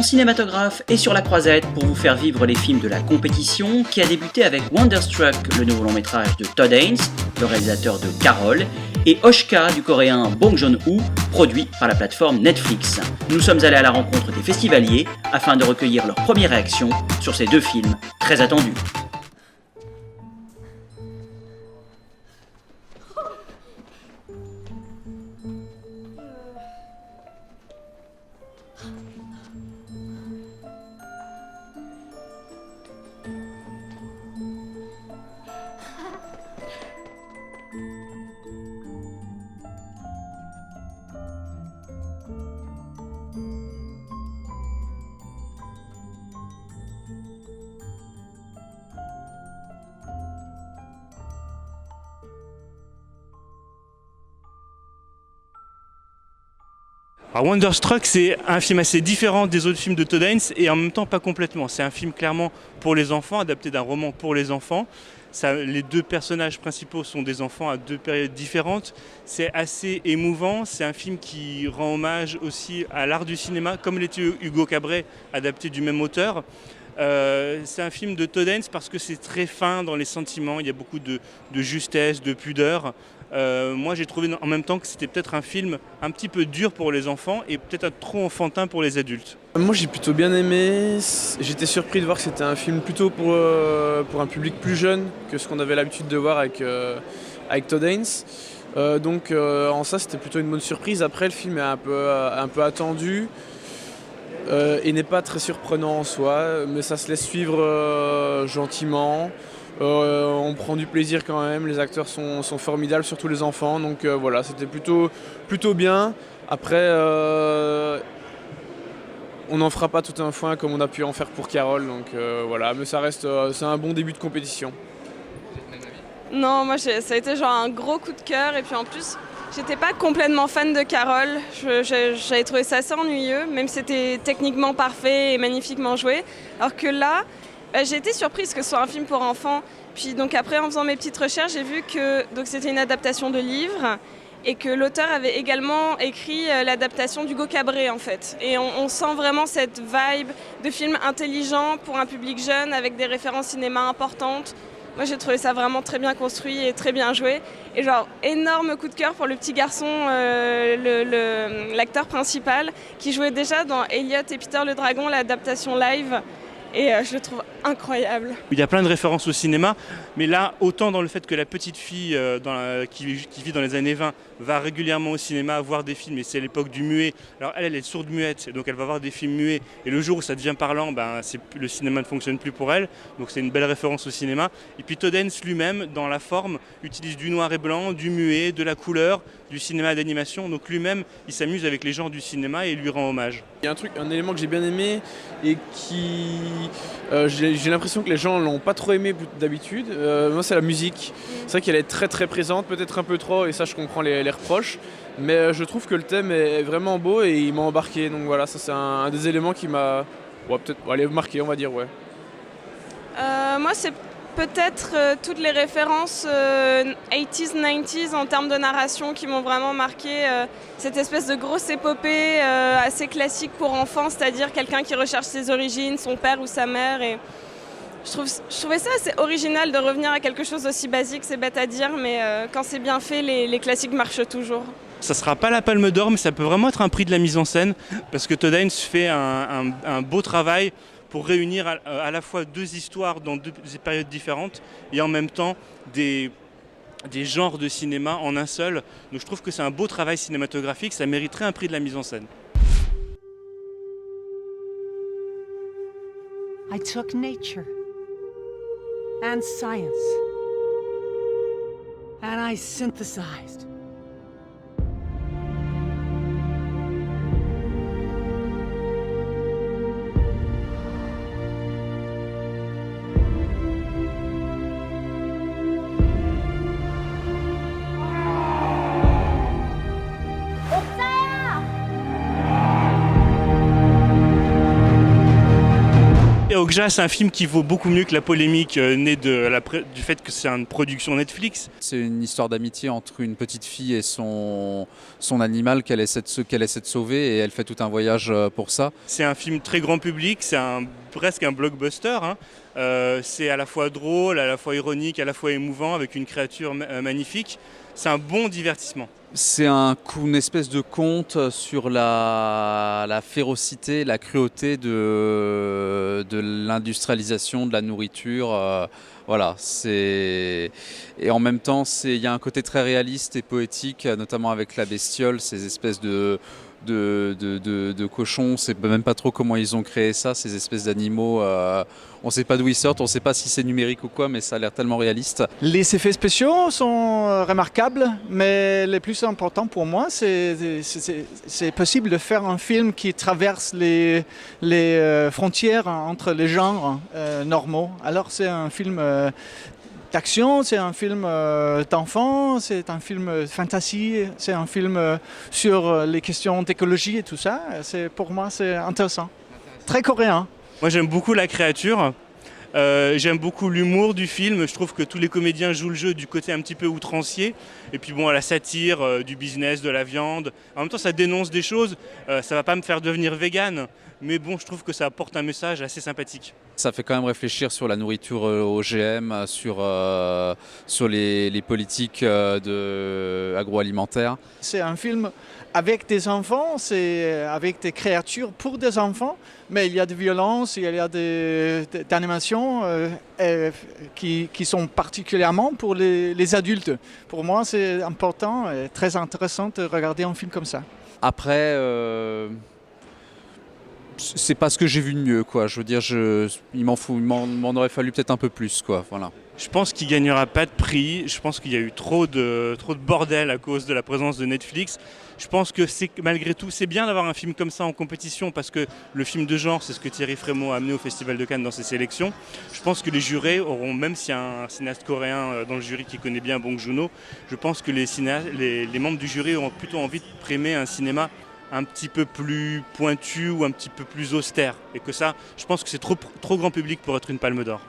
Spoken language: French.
cinématographe est sur la croisette pour vous faire vivre les films de la compétition qui a débuté avec Wonderstruck, le nouveau long métrage de Todd Haynes, le réalisateur de Carol, et Oshka du coréen Bong Joon-ho, produit par la plateforme Netflix. Nous sommes allés à la rencontre des festivaliers afin de recueillir leurs premières réactions sur ces deux films très attendus. Alors Wonderstruck, c'est un film assez différent des autres films de Todd Haynes et en même temps pas complètement. C'est un film clairement pour les enfants, adapté d'un roman pour les enfants. Les deux personnages principaux sont des enfants à deux périodes différentes. C'est assez émouvant. C'est un film qui rend hommage aussi à l'art du cinéma, comme l'était Hugo Cabret, adapté du même auteur. C'est un film de Todd Haynes parce que c'est très fin dans les sentiments. Il y a beaucoup de justesse, de pudeur. Moi j'ai trouvé en même temps que c'était peut-être un film un petit peu dur pour les enfants et peut-être trop enfantin pour les adultes. Moi j'ai plutôt bien aimé, j'étais surpris de voir que c'était un film plutôt pour un public plus jeune que ce qu'on avait l'habitude de voir avec Todd Haynes. Donc en ça c'était plutôt une bonne surprise. Après le film est un peu attendu et n'est pas très surprenant en soi, mais ça se laisse suivre gentiment. On prend du plaisir quand même, les acteurs sont formidables, surtout les enfants, donc voilà, c'était plutôt bien. Après, on n'en fera pas tout un foin comme on a pu en faire pour Carol, donc voilà, mais ça reste, c'est un bon début de compétition. Non, moi ça a été genre un gros coup de cœur, et puis en plus, j'étais pas complètement fan de Carol, j'avais trouvé ça assez ennuyeux, même si c'était techniquement parfait et magnifiquement joué, alors que là, j'ai été surprise que ce soit un film pour enfants. Puis donc après, en faisant mes petites recherches, j'ai vu que donc c'était une adaptation de livre et que l'auteur avait également écrit l'adaptation d'Hugo Cabret en fait. Et on sent vraiment cette vibe de film intelligent pour un public jeune avec des références cinéma importantes. Moi j'ai trouvé ça vraiment très bien construit et très bien joué. Et genre énorme coup de cœur pour le petit garçon, l'acteur principal, qui jouait déjà dans Elliot et Peter le Dragon, l'adaptation live. Et je le trouve incroyable. Il y a plein de références au cinéma, mais là, autant dans le fait que la petite fille qui vit dans les années 20 va régulièrement au cinéma voir des films, et c'est l'époque du muet. Alors elle est sourde-muette, donc elle va voir des films muets, et le jour où ça devient parlant, le cinéma ne fonctionne plus pour elle, donc c'est une belle référence au cinéma. Et puis Todd Haynes lui-même, dans la forme, utilise du noir et blanc, du muet, de la couleur, du cinéma d'animation, donc lui-même, il s'amuse avec les genres du cinéma et lui rend hommage. Il y a un élément que j'ai bien aimé et qui... j'ai l'impression que les gens l'ont pas trop aimé d'habitude. Moi c'est la musique. C'est vrai qu'elle est très très présente, peut-être un peu trop, et ça je comprends les reproches. Mais je trouve que le thème est vraiment beau et il m'a embarqué. Donc voilà, ça c'est un des éléments qui m'a peut-être marqué, on va dire, ouais. Moi c'est peut-être toutes les références 80s, 90s en termes de narration qui m'ont vraiment marqué. Cette espèce de grosse épopée assez classique pour enfants, c'est-à-dire quelqu'un qui recherche ses origines, son père ou sa mère. Et je trouvais ça assez original de revenir à quelque chose d'aussi basique, c'est bête à dire, mais quand c'est bien fait, les classiques marchent toujours. Ça ne sera pas la Palme d'Or, mais ça peut vraiment être un prix de la mise en scène, parce que Todd Haynes fait un beau travail pour réunir à la fois deux histoires dans deux périodes différentes et en même temps des genres de cinéma en un seul. Donc je trouve que c'est un beau travail cinématographique, ça mériterait un prix de la mise en scène. I took nature and science and I synthesized. Okja, c'est un film qui vaut beaucoup mieux que la polémique née du fait que c'est une production Netflix. C'est une histoire d'amitié entre une petite fille et son animal qu'elle essaie de sauver, et elle fait tout un voyage pour ça. C'est un film très grand public, c'est presque un blockbuster. Hein. C'est à la fois drôle, à la fois ironique, à la fois émouvant, avec une créature magnifique. C'est un bon divertissement. C'est une espèce de conte sur la férocité, la cruauté de l'industrialisation de la nourriture. Voilà, et en même temps, il y a un côté très réaliste et poétique, notamment avec la bestiole, ces espèces de cochons. On ne sait même pas trop comment ils ont créé ça, ces espèces d'animaux. On ne sait pas d'où ils sortent, on ne sait pas si c'est numérique ou quoi, mais ça a l'air tellement réaliste. Les effets spéciaux sont remarquables, mais le plus important pour moi, c'est possible de faire un film qui traverse les frontières entre les genres normaux. Alors c'est un film d'action, c'est un film d'enfant, c'est un film fantasy, c'est un film sur les questions d'écologie et tout ça. Pour moi, c'est intéressant. Très coréen. Moi, j'aime beaucoup la créature. J'aime beaucoup l'humour du film. Je trouve que tous les comédiens jouent le jeu du côté un petit peu outrancier. Et puis bon, la satire du business, de la viande. En même temps, ça dénonce des choses. Ça va pas me faire devenir végane. Mais bon, je trouve que ça apporte un message assez sympathique. Ça fait quand même réfléchir sur la nourriture OGM, sur les politiques agroalimentaires. C'est un film avec des enfants, c'est avec des créatures pour des enfants, mais il y a de violence, il y a des animations qui sont particulièrement pour les adultes. Pour moi, c'est important et très intéressant de regarder un film comme ça. Après, c'est pas ce que j'ai vu de mieux, quoi. Je veux dire, il m'en aurait fallu peut-être un peu plus, quoi. Voilà. Je pense qu'il ne gagnera pas de prix. Je pense qu'il y a eu trop de bordel à cause de la présence de Netflix. Je pense que malgré tout, c'est bien d'avoir un film comme ça en compétition, parce que le film de genre, c'est ce que Thierry Frémaux a amené au Festival de Cannes dans ses sélections. Je pense que les jurés auront, même s'il y a un cinéaste coréen dans le jury qui connaît bien Bong Joon-ho, je pense que les membres du jury auront plutôt envie de primer un cinéma un petit peu plus pointu ou un petit peu plus austère. Et que ça, je pense que c'est trop grand public pour être une palme d'or.